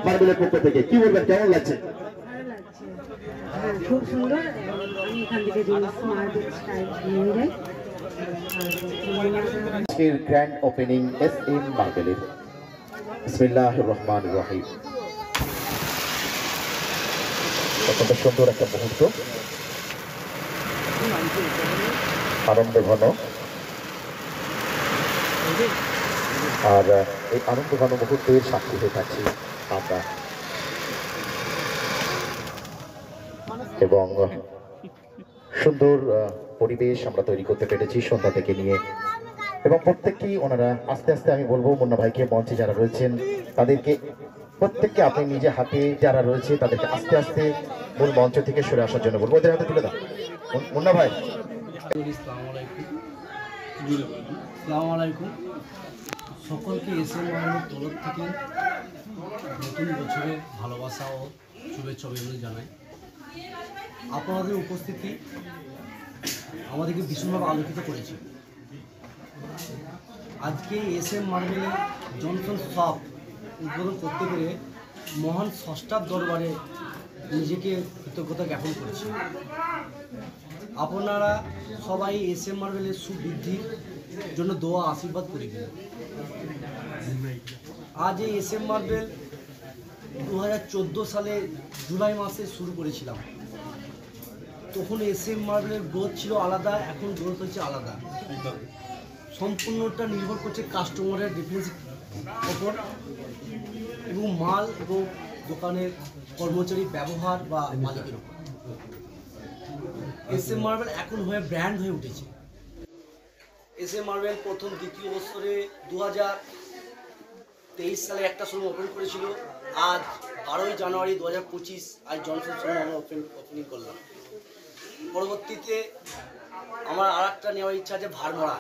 মার্বেলের পক্ষ থেকে কি বলবেন, কেমন লাগছে? খুব সুন্দর। আমি এখান থেকে জিনিস মার্বেল স্টাইল নিয়ে যাই। আজকের গ্র্যান্ড ওপেনিং SM মার্বেলের। বিসমিল্লাহির রহমানির রহিম। অত্যন্ত সুন্দর একটা মুহূর্ত, আনন্দ ঘন। আর এই আনন্দ ঘন মুহূর্তের সাক্ষী হয়ে থাকছি আমরা, এবং সুন্দর পরিবেশ আমরা তৈরি করতে পেরেছি সন্ধ্যা থেকে নিয়ে। এবং প্রত্যেককেই ওনারা আস্তে আস্তে, আমি বলবো মুন্না ভাইকে, মঞ্চে যারা রয়েছেন তাদেরকে প্রত্যেককে আপনি নিজে হাতে, যারা রয়েছে তাদেরকে আস্তে আস্তে মূল মঞ্চ থেকে সরে আসার জন্য বলবো। ওদের হাতে তুলে দাও মুন্না ভাই। আসসালামু আলাইকুম সকলকে SM মার্বেলের তরফ থেকে নতুন বছরের ভালোবাসা ও শুভেচ্ছা অভিনন্দন জানাই। আপনাদের উপস্থিতি আমাদেরকে ভীষণভাবে আলোকিত করেছে। আজকে SM মার্বেলের জনসন শপ উদ্বোধন করতে পেরে মহান স্রষ্টার দরবারে নিজেকে কৃতজ্ঞতা জ্ঞাপন করেছি। আপনারা সবাই SM মার্বেলের সুবৃদ্ধির জন্য দোয়া আশীর্বাদ করে দিন। আজ এই SM মার্বেল 2014 সালে জুলাই মাসে শুরু করেছিলাম। তখন SM মার্বেলের গ্রোথ ছিল আলাদা, এখন গ্রোথ হচ্ছে আলাদা। সম্পূর্ণটা নির্ভর করছে কাস্টমারের ডিফারেন্সের ওপর এবং মাল এবং দোকানের কর্মচারী ব্যবহার বা মালিকের ওপর। SM মার্বেল এখন হয়ে ব্র্যান্ড হয়ে উঠেছে। SM মার্বেল প্রথম দ্বিতীয় বছরে 2023 সালে একটা শোরুম ওপেন করেছিল। আজ 12ই জানুয়ারি 2025 আজ জনসন শোরুম আমরা ওপেনিং করলাম। পরবর্তীতে আমার আর একটা নেওয়ার ইচ্ছা আছে ভারমরা,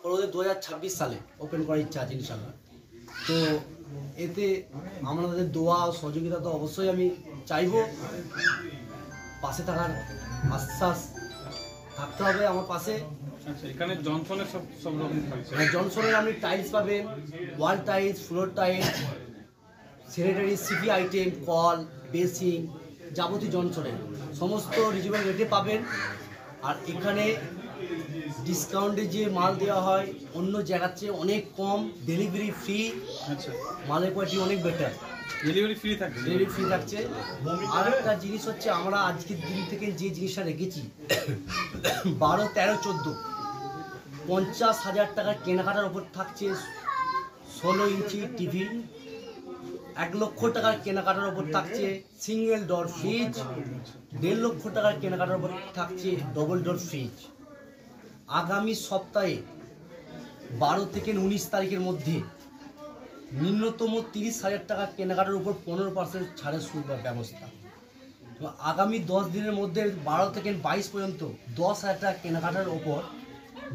পরবর্তী 2026 সালে ওপেন করার ইচ্ছা আছে ইনশাল্লাহ। তো এতে আমাদের দোয়া সহযোগিতা তো অবশ্যই আমি চাইব, পাশে থাকার আশ্বাস থাকতে হবে আমার পাশে। এখানে জনসনের সব রকম থাকছে। জনসনের আপনি টাইলস পাবেন, wall tiles, floor tiles, sanitary CP item, call, basin, যাবতীয় জনসনের সমস্ত রিজনেবল রেটে পাবেন। আর এখানে ডিসকাউন্টে যে মাল দেওয়া হয় অন্য জায়গার চেয়ে অনেক কম, ডেলিভারি ফ্রি। আচ্ছা, মালের কোয়ালিটি অনেক বেটার, ডেলিভারি ফ্রি থাকছে। ডেলিভারি ফ্রি থাকছে। আর একটা জিনিস হচ্ছে, আমরা আজকের দিন থেকে যে জিনিসটা রেখেছি 12, 13, 14 50,000 টাকার কেনাকাটার ওপর থাকছে 16 ইঞ্চি টিভি। 1 লক্ষ টাকার কেনাকাটার ওপর থাকছে সিঙ্গেল ডোর ফ্রিজ। 1.5 লক্ষ টাকার কেনাকাটার ওপর থাকছে ডবল ডোর ফ্রিজ। আগামী সপ্তাহে 12 থেকে 19 তারিখের মধ্যে ন্যূনতম 30,000 টাকা কেনাকাটার উপর 15% ছাড়ের ব্যবস্থা। আগামী 10 দিনের মধ্যে 12 থেকে 22 পর্যন্ত 10,000 টাকা কেনাকাটার ওপর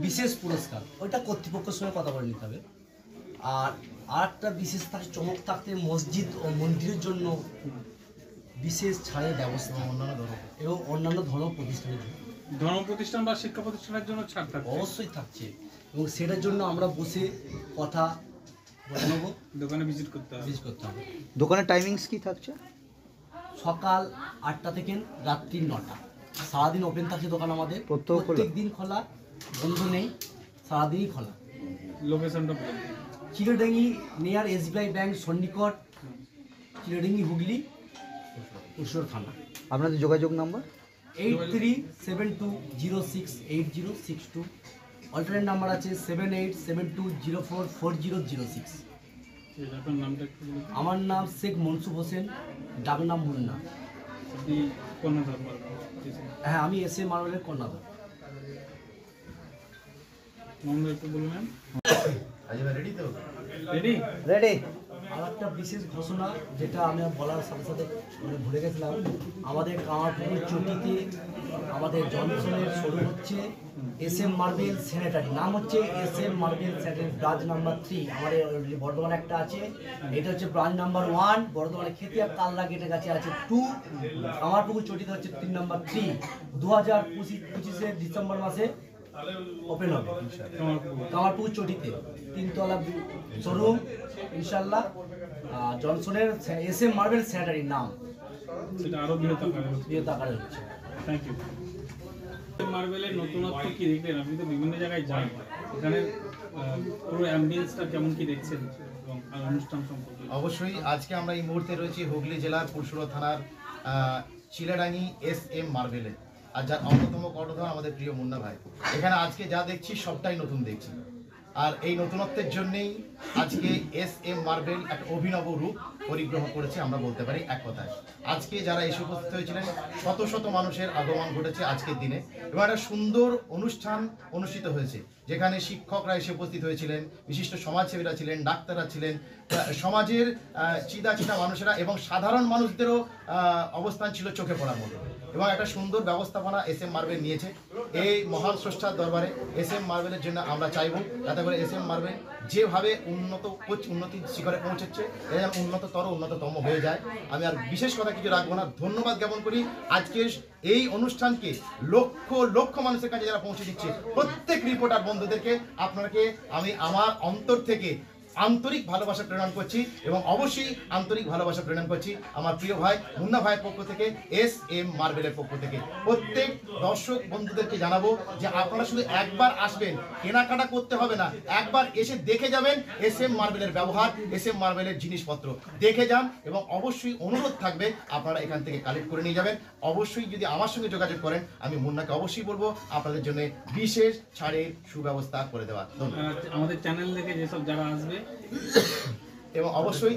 বিশেষ পুরস্কার, ওইটা কর্তৃপক্ষের সঙ্গে কথা বলে নিতে হবে। আর আরেকটা বিশেষ চমক থাকতে মসজিদ ও মন্দিরের জন্য বিশেষ ছাড়ের ব্যবস্থা এবং অন্যান্য ধর্ম প্রতিষ্ঠানের জন্য, ধর্ম প্রতিষ্ঠান বা শিক্ষা প্রতিষ্ঠানের জন্য ছাড় থাকবে, অবশ্যই থাকছে। এবং সেটার জন্য আমরা বসে কথা বলে নেব, দোকানে ভিজিট করতে হবে। দোকানের টাইমিংস কি থাকছে? সকাল 8টা থেকে রাত্রি 9টা, সারাদিন ওপেন থাকছে দোকান আমাদের। প্রত্যেক দিন খোলা, বন্ধ নেই, সারাদিনই খোলা। লোকেশনটা বলুন। চিরডাঙ্গি নিয়ার SBI ব্যাংক সন্নিকট, চিরডাঙ্গি হুগলি, উত্তর থানা। আপনাদের যোগাযোগ নাম্বার? 8372068062। অল্টারনেট নাম্বার আছে 7872044006। আপনার নামটা একটু বলুন। আমার নাম শেখ মনসুর হোসেন, ডাক নাম মুন্না। আপনি কর্ণধার? হ্যাঁ, আমি SM মার্বেলের কর্ণধার। নামটা একটু বলুন। রেডি তো? রেডি? রেডি। আর একটা বিশেষ ঘোষণা যেটা আমি বলার সাথে সাথে ভুলে গেছিলাম, আমাদের কামারপুকুর চটিতে আমাদের জনসনের শোরুম হচ্ছে SM মার্বেল স্যানিটারি। নাম হচ্ছে SM marble sanitary, branch number 3 আমাদের বর্ধমানে একটা আছে। এটা হচ্ছে ব্রাঞ্চ নাম্বার 1 বর্ধমানে খেতে, আর কালনা গেটের কাছে আছে 2। কামারপুকুর চটিতে হচ্ছে 3 নাম্বার 3। 2025 ডিসেম্বর মাসে ওপেন হবে কামারপুকুর চটিতে 3 তলা শোরুম ইনশাল্লাহ। জনসনের SM মার্বেল স্যানিটারির নাম সেটা আরো বৃহৎ আকারে হচ্ছে। বৃহৎ আকারে হচ্ছে। Thank you. মার্বেলের নতুনত্ব কি দেখলেন? আপনি তো বিভিন্ন জায়গায় যান, এখানে পুরো অ্যাম্বিয়েন্সটা কেমন কি দেখছেন এবং অনুষ্ঠান সম্পর্কে? অবশ্যই আজকে আমরা এই মুহূর্তে রয়েছি হুগলি জেলার পুরসুরা থানার চিলাডাঙ্গি SM মার্বেলে, আর যার অন্যতম কর্ণধার আমাদের প্রিয় মুন্না ভাই। এখানে আজকে যা দেখছি সবটাই নতুন দেখছি, আর এই নতুনত্বের জন্যেই আজকে SM মার্বেল একটা অভিনব রূপ পরিগ্রহ করেছে আমরা বলতে পারি এক কথায়। আজকে যারা এসে উপস্থিত হয়েছিলেন শত শত মানুষের আগমন ঘটেছে আজকের দিনে, এবং একটা সুন্দর অনুষ্ঠান অনুষ্ঠিত হয়েছে যেখানে শিক্ষকরা এসে উপস্থিত হয়েছিলেন, বিশিষ্ট সমাজসেবীরা ছিলেন, ডাক্তাররা ছিলেন, সমাজের চিদা মানুষেরা এবং সাধারণ মানুষদেরও অবস্থান ছিল চোখে পড়ার মতো, এবং একটা সুন্দর ব্যবস্থাপনা SM মার্বেল নিয়েছে। এই মহান স্রষ্টার দরবারে SM মার্বেলের জন্য আমরা চাইব যাতে করে SM মার্বেল যেভাবে উন্নতির শিখরে পৌঁছেছে এটা যেন উন্নততম হয়ে যায়। আমি আর বিশেষ কথা কিছু রাখবো না, ধন্যবাদ জ্ঞাপন করি আজকের এই অনুষ্ঠানকে লক্ষ লক্ষ মানুষের কাছে যারা পৌঁছে দিচ্ছে প্রত্যেক রিপোর্টার বন্ধুদেরকে আপনাকে আমি আমার অন্তর থেকে আন্তরিক ভালোবাসা প্রেরণ করছি, এবং অবশ্যই আন্তরিক ভালোবাসা প্রেরণ করছি আমার প্রিয় ভাই মুন্না ভাইয়ের পক্ষ থেকে, SM মার্বেলের পক্ষ থেকে। প্রত্যেক দর্শক বন্ধুদেরকে জানাবো যে আপনারা শুধু একবার আসবেন, কেনাকাটা করতে হবে না, একবার এসে দেখে যাবেন SM মার্বেলের ব্যবহার, SM মার্বেলের জিনিসপত্র দেখে যান, এবং অবশ্যই অনুরোধ থাকবে আপনারা এখান থেকে কালেক্ট করে নিয়ে যাবেন। অবশ্যই যদি আমার সঙ্গে যোগাযোগ করেন আমি মুন্নাকে অবশ্যই বলবো আপনাদের জন্য বিশেষ ছাড়ের সুব্যবস্থা করে দেওয়া। ধন্যবাদ। আমাদের চ্যানেল থেকে যেসব যারা আসবে এবং অবশ্যই